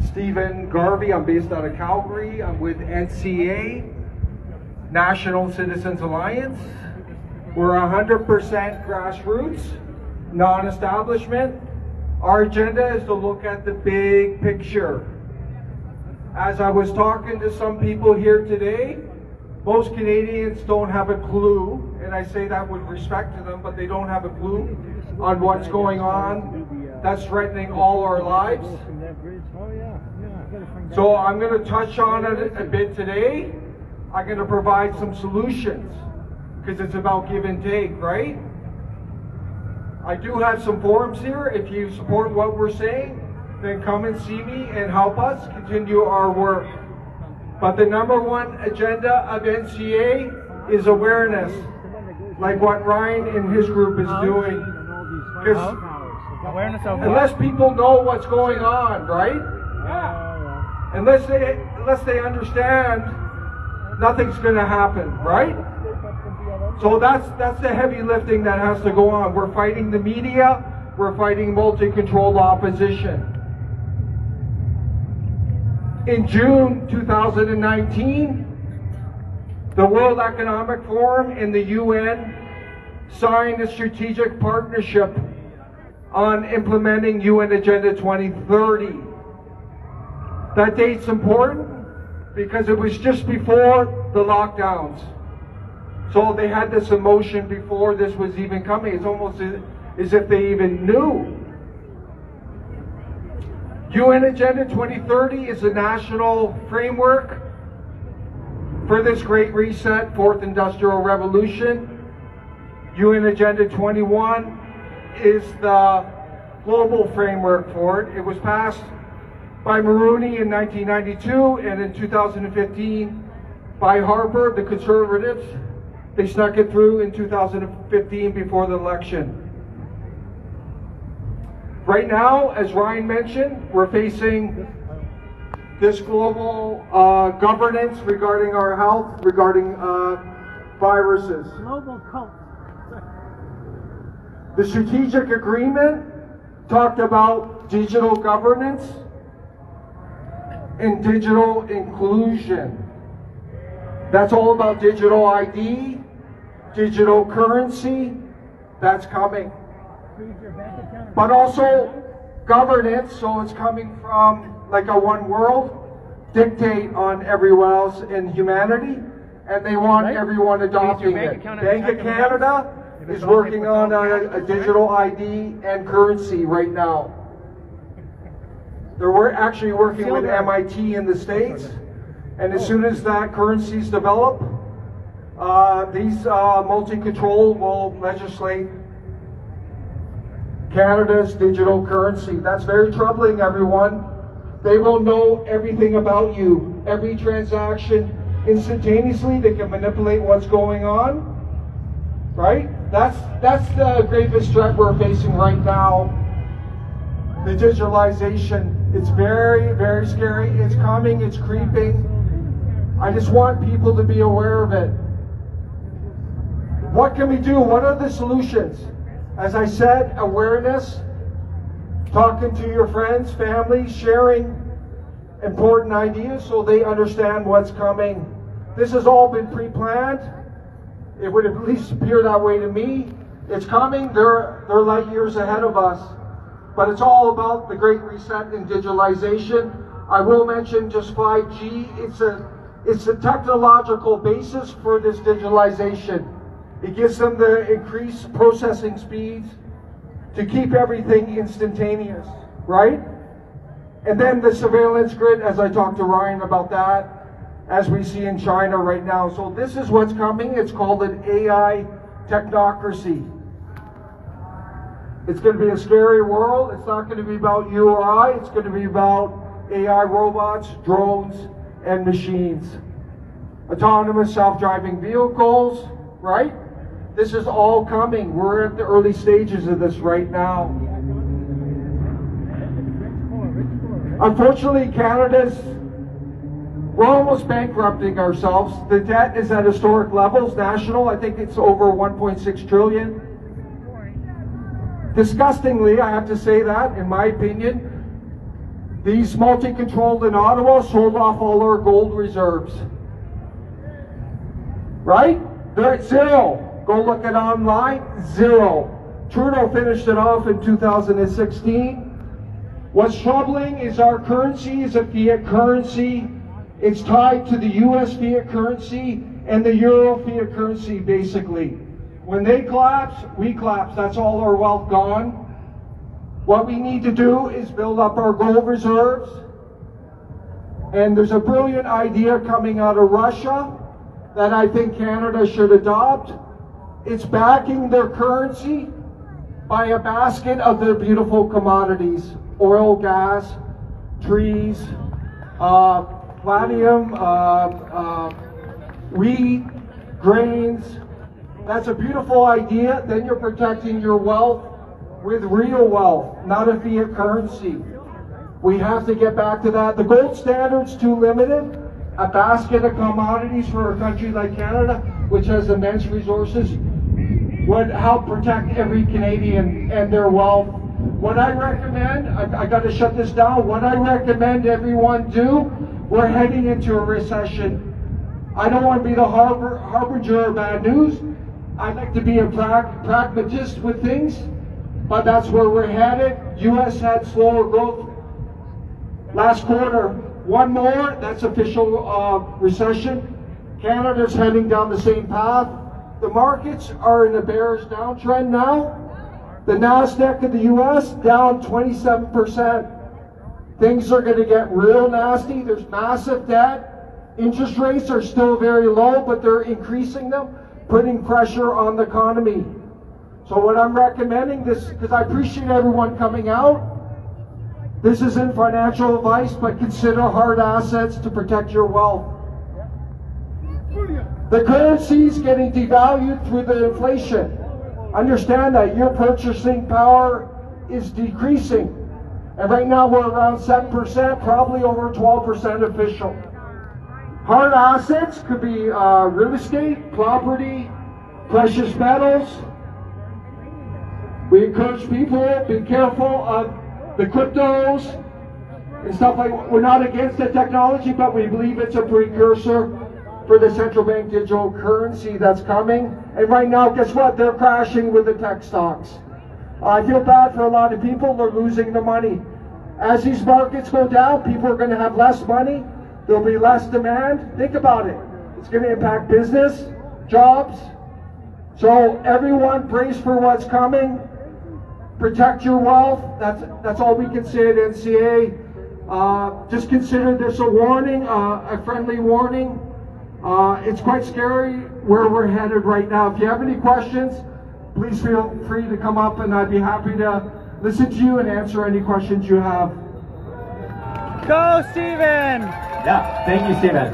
Stephen Garvey. I'm based out of Calgary. I'm with NCA, National Citizens Alliance. We're 100% grassroots, non-establishment. Our agenda is to look at the big picture. As I was talking to some people here today, most Canadians don't have a clue, and I say that with respect to them, but they don't have a clue on what's going on that's threatening all our lives. So I'm going to touch on it a bit today. I'm going to provide some solutions, because it's about give and take, right? I do have some forums here. If you support what we're saying, then come and see me and help us continue our work. But the number one agenda of NCA is awareness, like what Ryan and his group is doing. Because unless people know what's going on, right? Unless they understand, nothing's going to happen, right? So that's the heavy lifting that has to go on. We're fighting the media. We're fighting multi-controlled opposition. In June 2019, the World Economic Forum and the UN signed a strategic partnership on implementing UN Agenda 2030. That date's important because it was just before the lockdowns. So they had this emotion before this was even coming. It's almost as if they even knew. UN Agenda 2030 is a national framework for this Great Reset, Fourth Industrial Revolution. UN Agenda 21 is the global framework for it. It was passed by Maroney in 1992, and in 2015 by Harper, the Conservatives. They snuck it through in 2015 before the election. Right now, as Ryan mentioned, we're facing this global governance regarding our health, regarding viruses. Global cult. The strategic agreement talked about digital governance and digital inclusion. That's all about digital ID, digital currency. That's coming. But also governance, so it's coming from like a one world dictate on everyone else in humanity, and they want everyone adopting it. Bank of Canada is working on a digital ID and currency right now. They're actually working with MIT in the States, and as soon as that currency is developed, these multi-control will legislate Canada's digital currency. That's very troubling, everyone. They will know everything about you, every transaction instantaneously. They can manipulate what's going on, right? That's the gravest threat we're facing right now. The digitalization. It's very, very scary. It's coming, it's creeping. I just want people to be aware of it. What can we do? What are the solutions? As I said, awareness, talking to your friends, family, sharing important ideas so they understand what's coming. This has all been pre-planned. It would at least appear that way to me. It's coming. They're light years ahead of us. But it's all about the Great Reset and digitalization. I will mention just 5G. It's a technological basis for this digitalization. It gives them the increased processing speeds to keep everything instantaneous, right? And then the surveillance grid, as I talked to Ryan about that, as we see in China right now. So this is what's coming. It's called an AI technocracy. It's going to be a scary world. It's not going to be about you or I. It's going to be about AI robots, drones, and machines. Autonomous self-driving vehicles, right? This is all coming. We're at the early stages of this right now. Unfortunately, we're almost bankrupting ourselves. The debt is at historic levels, national. I think it's over 1.6 trillion. Disgustingly, I have to say that, in my opinion, These multi-controlled in Ottawa sold off all our gold reserves. Right? They're at zero. Go look it online, zero. Trudeau finished it off in 2016. What's troubling is our currency is a fiat currency. It's tied to the US fiat currency and the Euro fiat currency, basically. When they collapse, we collapse. That's all our wealth gone. What we need to do is build up our gold reserves. And there's a brilliant idea coming out of Russia that I think Canada should adopt. It's backing their currency by a basket of their beautiful commodities. Oil, gas, trees, platinum, wheat, grains. That's a beautiful idea. Then you're protecting your wealth with real wealth, not a fiat currency. We have to get back to that. The gold standard's too limited. A basket of commodities for a country like Canada, which has immense resources, would help protect every Canadian and their wealth. What I recommend, I got to shut this down, what I recommend everyone do, we're heading into a recession. I don't want to be the harbinger of bad news. I'd like to be a pragmatist with things, but that's where we're headed. U.S. had slower growth last quarter. One more, that's official recession. Canada's heading down the same path. The markets are in a bearish downtrend now. The NASDAQ of the U.S. down 27%. Things are going to get real nasty. There's massive debt. Interest rates are still very low, but they're increasing them, putting pressure on the economy. So what I'm recommending, this, because I appreciate everyone coming out, this isn't financial advice, but consider hard assets to protect your wealth. The currency is getting devalued through the inflation. Understand that your purchasing power is decreasing. And right now we're around 7%, probably over 12% official. Hard assets could be real estate, property, precious metals. We encourage people, be careful of the cryptos and stuff like that. We're not against the technology, but we believe it's a precursor for the central bank digital currency that's coming. And right now, guess what? They're crashing with the tech stocks. I feel bad for a lot of people. They're losing the money. As these markets go down, people are going to have less money. There'll be less demand. Think about it. It's going to impact business, jobs. So everyone brace for what's coming. Protect your wealth. That's all we can say at NCA. Just consider this a warning, a friendly warning. It's quite scary where we're headed right now. If you have any questions, please feel free to come up and I'd be happy to listen to you and answer any questions you have. Go, Stephen! Yeah, thank you, Stephen.